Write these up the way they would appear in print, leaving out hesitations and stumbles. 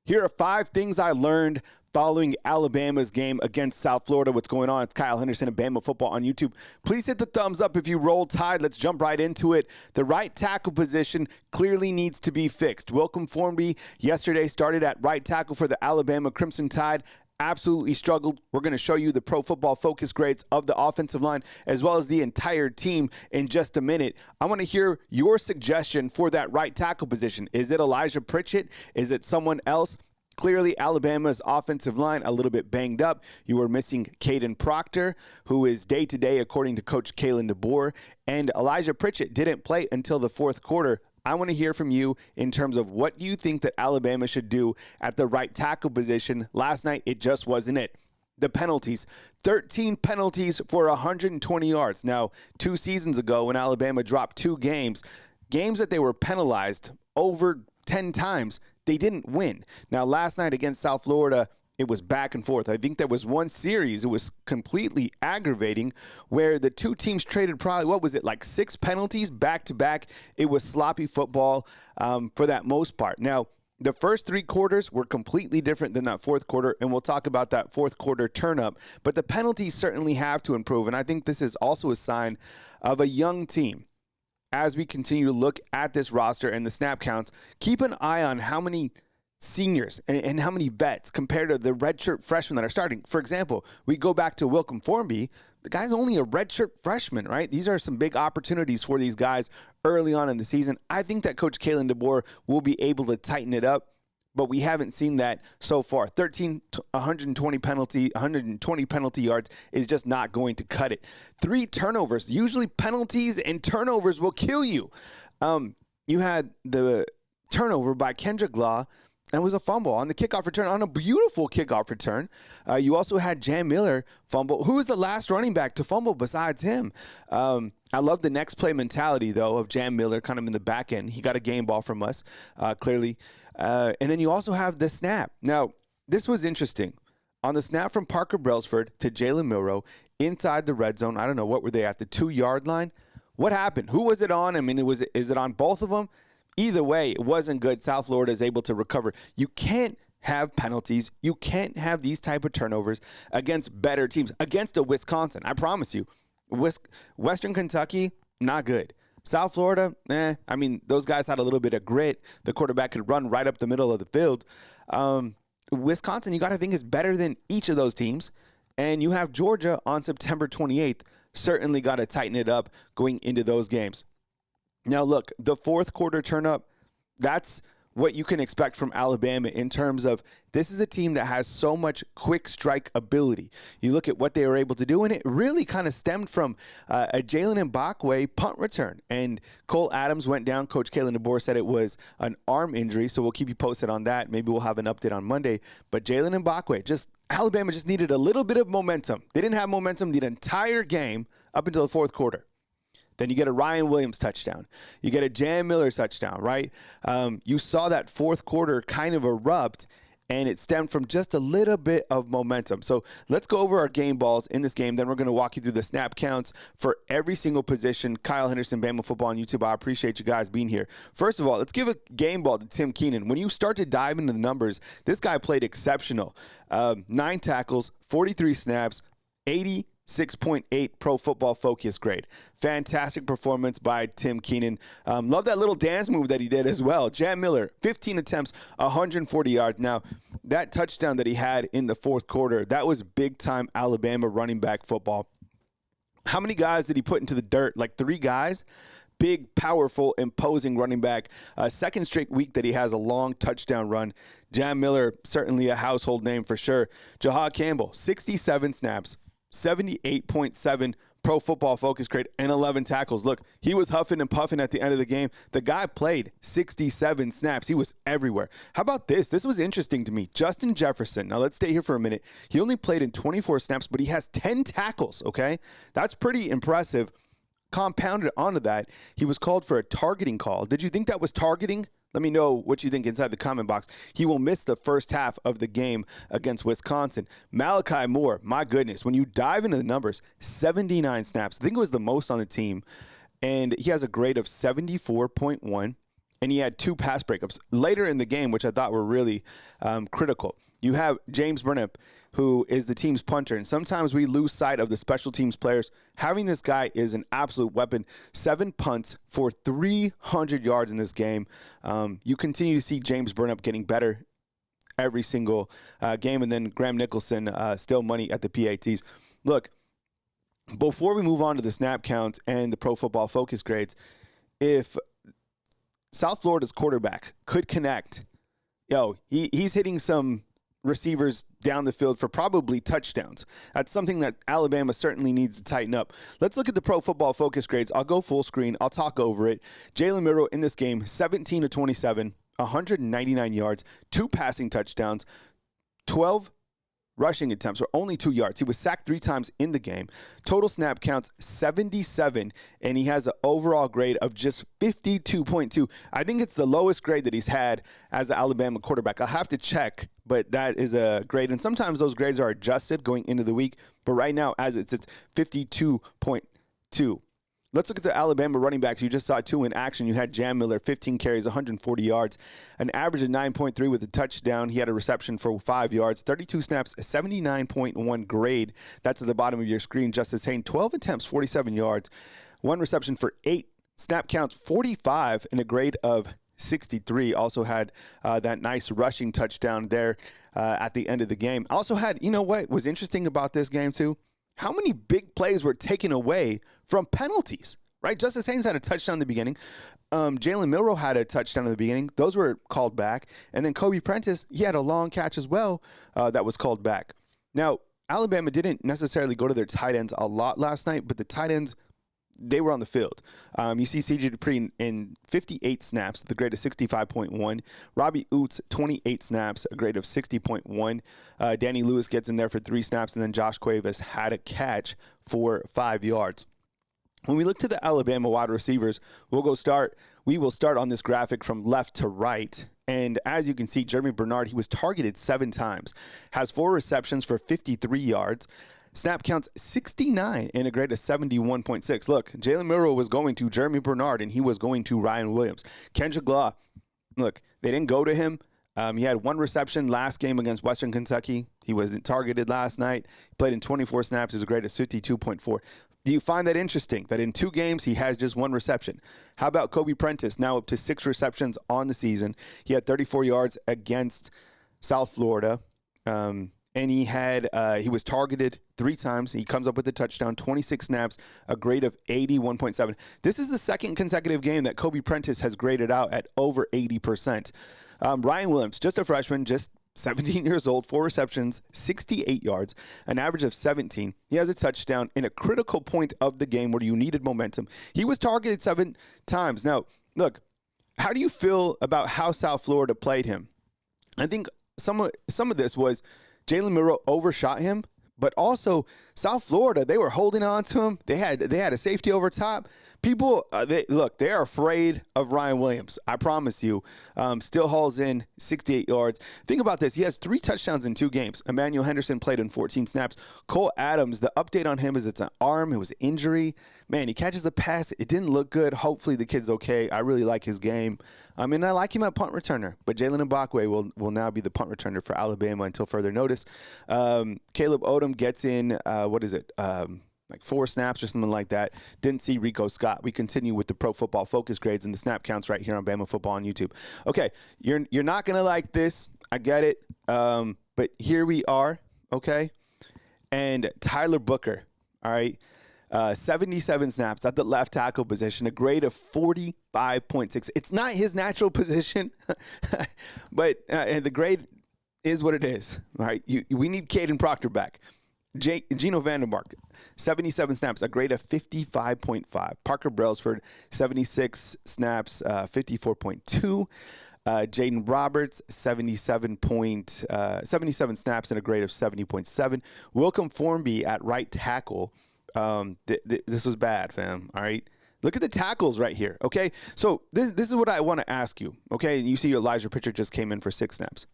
Here are 5 things I learned following Alabama's game against South Florida. What's going on? It's Kyle Henderson of Bama Football on YouTube. Please hit the thumbs up if you roll Tide. Let's jump right into it. The right tackle position clearly needs to be fixed. Welcome Formby yesterday started at right tackle for the Alabama Crimson Tide. Absolutely struggled. We're going to show you the Pro Football Focus grades of the offensive line as well as the entire team in just a minute. I want to hear your suggestion for that right tackle position. Is it Elijah Pritchett? Is it someone else? Clearly, Alabama's offensive line a little bit banged up. You were missing Caden Proctor, who is day-to-day according to Coach Kalen DeBoer, and Elijah Pritchett didn't play until the fourth quarter. I want to hear from you in terms of what you think that Alabama should do at the right tackle position. Last night, it just wasn't it. The penalties, 13 penalties for 120 yards. Now, 2 seasons ago when Alabama dropped 2 games that they were penalized over 10 times, they didn't win. Now, last night against South Florida, it was back and forth. I think there was one series, it was completely aggravating, where the 2 teams traded probably, like 6 penalties back-to-back. It was sloppy football for that most part. Now, the first 3 quarters were completely different than that fourth quarter, and we'll talk about that fourth quarter turn-up. But the penalties certainly have to improve, and I think this is also a sign of a young team. As we continue to look at this roster and the snap counts, keep an eye on how many seniors and how many vets compared to the redshirt freshmen that are starting. For example, we go back to Welcome Formby. The guy's only a redshirt freshman, right? These are some big opportunities for these guys early on in the season. I think that Coach Kalen DeBoer will be able to tighten it up, but we haven't seen that so far. 120 penalty yards is just not going to cut it. 3 turnovers. Usually penalties and turnovers will kill you. You had the turnover by Kendrick Law. That was a fumble on the kickoff return, on a beautiful kickoff return. You also had Jalen Milroe fumble. Who was the last running back to fumble besides him? I love the next play mentality, though, of Jalen Milroe kind of in the back end. He got a game ball from us, clearly. And then you also have the snap. Now, this was interesting. On the snap from Parker Brailsford to Jalen Milroe inside the red zone, I don't know, what were they at, the 2-yard line? What happened? Who was it on? I mean, is it on both of them? Either way, it wasn't good. South Florida is able to recover. You can't have penalties. You can't have these type of turnovers against better teams, against a Wisconsin. I promise you. Western Kentucky, not good. South Florida, I mean, those guys had a little bit of grit. The quarterback could run right up the middle of the field. Wisconsin, you got to think, is better than each of those teams. And you have Georgia on September 28th. Certainly got to tighten it up going into those games. Now, look, the fourth quarter turn up, that's what you can expect from Alabama in terms of this is a team that has so much quick strike ability. You look at what they were able to do, and it really kind of stemmed from a Jalen Mbakwe punt return. And Cole Adams went down. Coach Kalen DeBoer said it was an arm injury, so we'll keep you posted on that. Maybe we'll have an update on Monday. But Jalen Mbakwe, Alabama just needed a little bit of momentum. They didn't have momentum the entire game up until the fourth quarter. Then you get a Ryan Williams touchdown. You get a Jalen Milroe touchdown, right? You saw that fourth quarter kind of erupt, and it stemmed from just a little bit of momentum. So let's go over our game balls in this game. Then we're going to walk you through the snap counts for every single position. Kyle Henderson, Bama Football on YouTube. I appreciate you guys being here. First of all, let's give a game ball to Tim Keenan. When you start to dive into the numbers, this guy played exceptional. 9 tackles, 43 snaps, 86.8 Pro Football Focus grade. Fantastic performance by Tim Keenan. Love that little dance move that he did as well. Jalen Milroe, 15 attempts, 140 yards. Now, that touchdown that he had in the fourth quarter, that was big-time Alabama running back football. How many guys did he put into the dirt? Like 3 guys? Big, powerful, imposing running back. Second straight week that he has a long touchdown run. Jalen Milroe, certainly a household name for sure. Jahad Campbell, 67 snaps. 78.7 Pro Football Focus grade and 11 tackles. Look, he was huffing and puffing at the end of the game. The guy played 67 snaps. He was everywhere. How about this? This was interesting to me. Justin Jefferson. Now, let's stay here for a minute. He only played in 24 snaps, but he has 10 tackles, okay? That's pretty impressive. Compounded onto that, he was called for a targeting call. Did you think that was targeting? Let me know what you think inside the comment box. He will miss the first half of the game against Wisconsin. Malachi Moore, my goodness, when you dive into the numbers, 79 snaps. I think it was the most on the team. And he has a grade of 74.1. and he had 2 pass breakups. Later in the game, which I thought were really critical, you have James Burnip, who is the team's punter. And sometimes we lose sight of the special teams players. Having this guy is an absolute weapon. 7 punts for 300 yards in this game. You continue to see James Burnip getting better every single game. And then Graham Nicholson, still money at the PATs. Look, before we move on to the snap counts and the Pro Football Focus grades, if South Florida's quarterback could connect, he's hitting some receivers down the field for probably touchdowns. That's something that Alabama certainly needs to tighten up. Let's look at the Pro Football Focus grades. I'll go full screen. I'll talk over it. Jalen Milroe in this game, 17 to 27, 199 yards, 2 passing touchdowns, 12 rushing attempts, or only 2 yards. He was sacked 3 times in the game. Total snap counts 77, and he has an overall grade of just 52.2. I think it's the lowest grade that he's had as an Alabama quarterback. I'll have to check, but that is a grade. And sometimes those grades are adjusted going into the week, but right now, as it's 52.2. Let's look at the Alabama running backs. You just saw 2 in action. You had Jam Miller, 15 carries, 140 yards, an average of 9.3 with a touchdown. He had a reception for 5 yards, 32 snaps, a 79.1 grade. That's at the bottom of your screen. Justice Haynes, 12 attempts, 47 yards, 1 reception for 8 snap counts, 45, and a grade of 63. Also had that nice rushing touchdown there at the end of the game. Also had, what was interesting about this game too? How many big plays were taken away from penalties, right? Justice Haynes had a touchdown in the beginning. Jalen Milroe had a touchdown in the beginning. Those were called back. And then Kobe Prentice, he had a long catch as well that was called back. Now, Alabama didn't necessarily go to their tight ends a lot last night, but the tight ends, they were on the field. You see C.J. Dupree in 58 snaps, the grade of 65.1. Robbie Oots, 28 snaps, a grade of 60.1. Danny Lewis gets in there for 3 snaps, and then Josh Cuevas had a catch for 5 yards. When we look to the Alabama wide receivers, we will start on this graphic from left to right. And as you can see, Jeremy Bernard, he was targeted 7 times, has 4 receptions for 53 yards. Snap counts 69 and a grade of 71.6. Look, Jalen Milroe was going to Jeremy Bernard, and he was going to Ryan Williams. Kendrick Law, look, they didn't go to him. He had 1 reception last game against Western Kentucky. He wasn't targeted last night. He played in 24 snaps. His grade is 52.4. Do you find that interesting, that in 2 games he has just 1 reception? How about Kobe Prentice, now up to 6 receptions on the season? He had 34 yards against South Florida. And he was targeted 3 times. He comes up with a touchdown, 26 snaps, a grade of 81.7. This is the second consecutive game that Kobe Prentice has graded out at over 80%. Ryan Williams, just a freshman, just 17 years old, 4 receptions, 68 yards, an average of 17. He has a touchdown in a critical point of the game where you needed momentum. He was targeted 7 times. Now, look, how do you feel about how South Florida played him? I think some of this was Jalen Milroe overshot him, but also South Florida, they were holding on to him. They had a safety over top. People, they are afraid of Ryan Williams. I promise you. Still hauls in 68 yards. Think about this. He has 3 touchdowns in 2 games. Emmanuel Henderson played in 14 snaps. Cole Adams, the update on him is it's an arm. It was injury. Man, he catches a pass. It didn't look good. Hopefully the kid's okay. I really like his game. I like him at punt returner, but Jalen Mbakwe will now be the punt returner for Alabama until further notice. Caleb Odom gets in, 4 snaps or something like that. Didn't see Rico Scott. We continue with the Pro Football Focus grades and the snap counts right here on Bama Football on YouTube. Okay, you're not going to like this. I get it. But here we are, okay? And Tyler Booker, all right? 77 snaps at the left tackle position, a grade of 45.6. It's not his natural position, but the grade is what it is. All right, we need Caden Proctor back. Geno Vandermark, 77 snaps, a grade of 55.5. Parker Brailsford, 76 snaps, 54.2. Jaden Roberts, 77 snaps and a grade of 70.7. Wilcom Formby at right tackle. This was bad, fam. All right. Look at the tackles right here. Okay. So this is what I want to ask you. Okay. And you see Elijah Pritchard just came in for 6 snaps.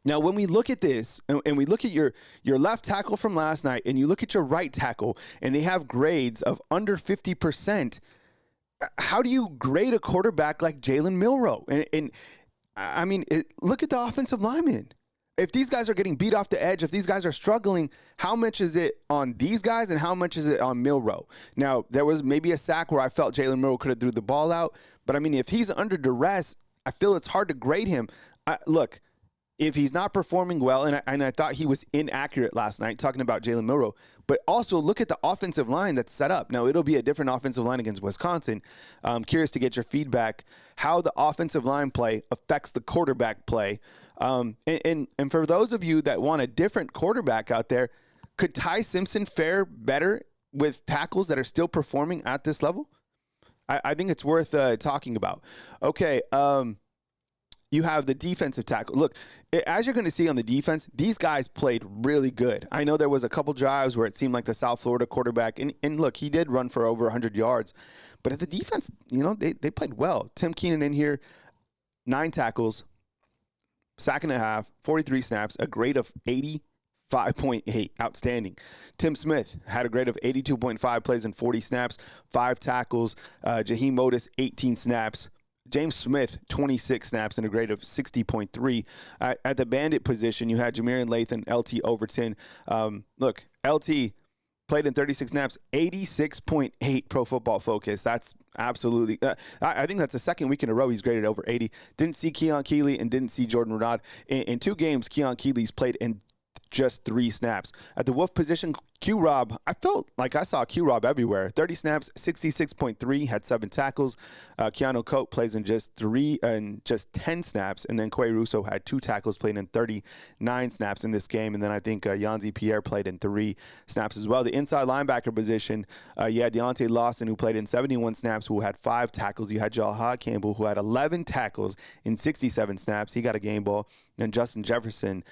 Now, when we look at this and we look at your left tackle from last night and you look at your right tackle and they have grades of under 50%, how do you grade a quarterback like Jalen Milroe? And I mean, look at the offensive linemen. If these guys are getting beat off the edge, if these guys are struggling, how much is it on these guys and how much is it on Milroe? Now, there was maybe a sack where I felt Jalen Milroe could have threw the ball out, but I mean, if he's under duress, I feel it's hard to grade him. Look, if he's not performing well, and I thought he was inaccurate last night, talking about Jalen Milroe, but also look at the offensive line that's set up. Now, it'll be a different offensive line against Wisconsin. I'm curious to get your feedback, how the offensive line play affects the quarterback play. And for those of you that want a different quarterback out there, could Ty Simpson fare better with tackles that are still performing at this level? I think it's worth talking about. Okay, you have the defensive tackle. Look, as you're going to see on the defense, these guys played really good. I know there was a couple drives where it seemed like the South Florida quarterback, and look, he did run for over 100 yards. But at the defense, they played well. Tim Keenan in here, 9 tackles, sack and a half, 43 snaps, a grade of 85.8. Outstanding. Tim Smith had a grade of 82.5, plays in 40 snaps, 5 tackles. Jaheim Otis, 18 snaps. James Smith, 26 snaps and a grade of 60.3. At the bandit position, you had Jamarian Lathan, LT Overton. Look, LT played in 36 snaps, 86.8 Pro Football Focus. That's absolutely I think that's the second week in a row he's graded over 80. Didn't see Keon Keeley and didn't see Jordan Renard. In 2 games, Keon Keeley's played in just 3 snaps. At the Wolf position, Q-Rob, I felt like I saw Q-Rob everywhere. 30 snaps, 66.3, had 7 tackles. Keanu Coate plays in just 10 snaps. And then Quay Russo had 2 tackles, played in 39 snaps in this game. And then I think Yanzi Pierre played in 3 snaps as well. The inside linebacker position, you had Deontay Lawson, who played in 71 snaps, who had 5 tackles. You had Jahad Campbell, who had 11 tackles in 67 snaps. He got a game ball. And Justin Jefferson,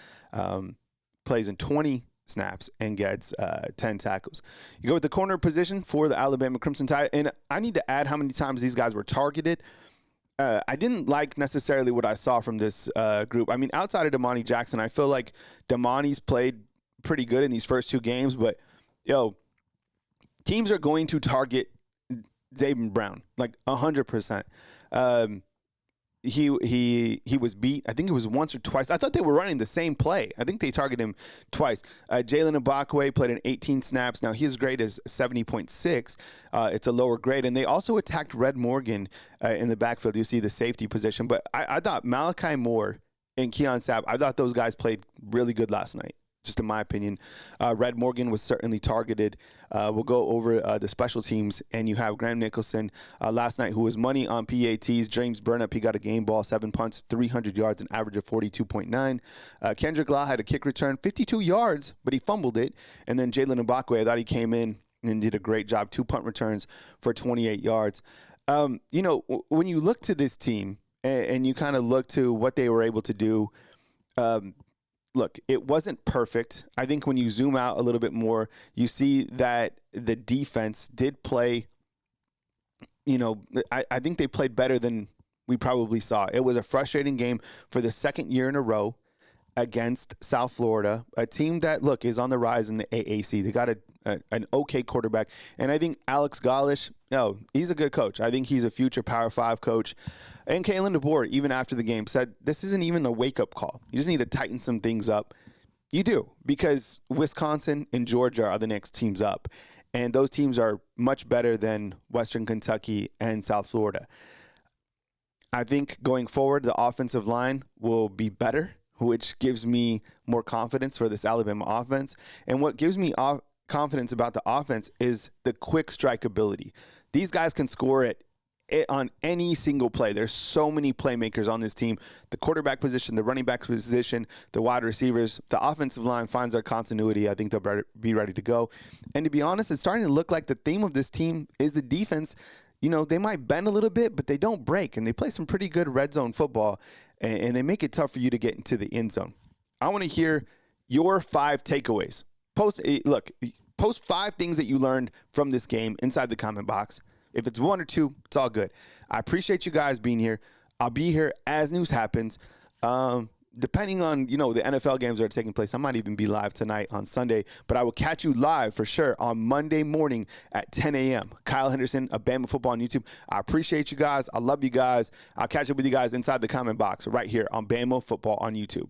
plays in 20 snaps and gets 10 tackles. You go with the corner position for the Alabama Crimson Tide, and I need to add how many times these guys were targeted. I didn't like necessarily what I saw from this group. I mean, outside of Damani Jackson, I feel like Damani's played pretty good in these first 2 games, but, teams are going to target Zaven Brown, like 100%. He was beat. I think it was once or twice. I thought they were running the same play. I think they targeted him twice. Jalen Ibakwe played in 18 snaps. Now, his grade is 70.6. It's a lower grade. And they also attacked Red Morgan in the backfield. You see the safety position. But I thought Malachi Moore and Keon Sapp, I thought those guys played really good last night, just in my opinion. Red Morgan was certainly targeted. We'll go over the special teams, and you have Graham Nicholson last night, who was money on PATs. James Burnap, he got a game ball, 7 punts, 300 yards, an average of 42.9. Kendrick Law had a kick return, 52 yards, but he fumbled it. And then Jalen Ibakwe, I thought he came in and did a great job, 2 punt returns for 28 yards. When you look to this team and you kind of look to what they were able to do, look, it wasn't perfect. I think when you zoom out a little bit more, you see that the defense did play, I think they played better than we probably saw. It was a frustrating game for the second year in a row against South Florida, a team that, look, is on the rise in the AAC. They got an okay quarterback. And I think Alex Golish, he's a good coach. I think he's a future Power 5 coach. And Kalen DeBoer, even after the game, said this isn't even a wake-up call. You just need to tighten some things up. You do, because Wisconsin and Georgia are the next teams up. And those teams are much better than Western Kentucky and South Florida. I think going forward, the offensive line will be better, which gives me more confidence for this Alabama offense. And what gives me confidence about the offense is the quick strike ability. These guys can score it on any single play. There's so many playmakers on this team. The quarterback position, the running back position, the wide receivers, the offensive line finds their continuity. I think they'll be ready to go. And to be honest, it's starting to look like the theme of this team is the defense. They might bend a little bit, but they don't break, and they play some pretty good red zone football, and they make it tough for you to get into the end zone. I want to hear your 5 takeaways. Post 5 things that you learned from this game inside the comment box. If it's 1 or 2, it's all good. I appreciate you guys being here. I'll be here as news happens. depending on, the NFL games that are taking place, I might even be live tonight on Sunday, but I will catch you live for sure on Monday morning at 10 a.m. Kyle Henderson of Bama Football on YouTube. I appreciate you guys. I love you guys. I'll catch up with you guys inside the comment box right here on Bama Football on YouTube.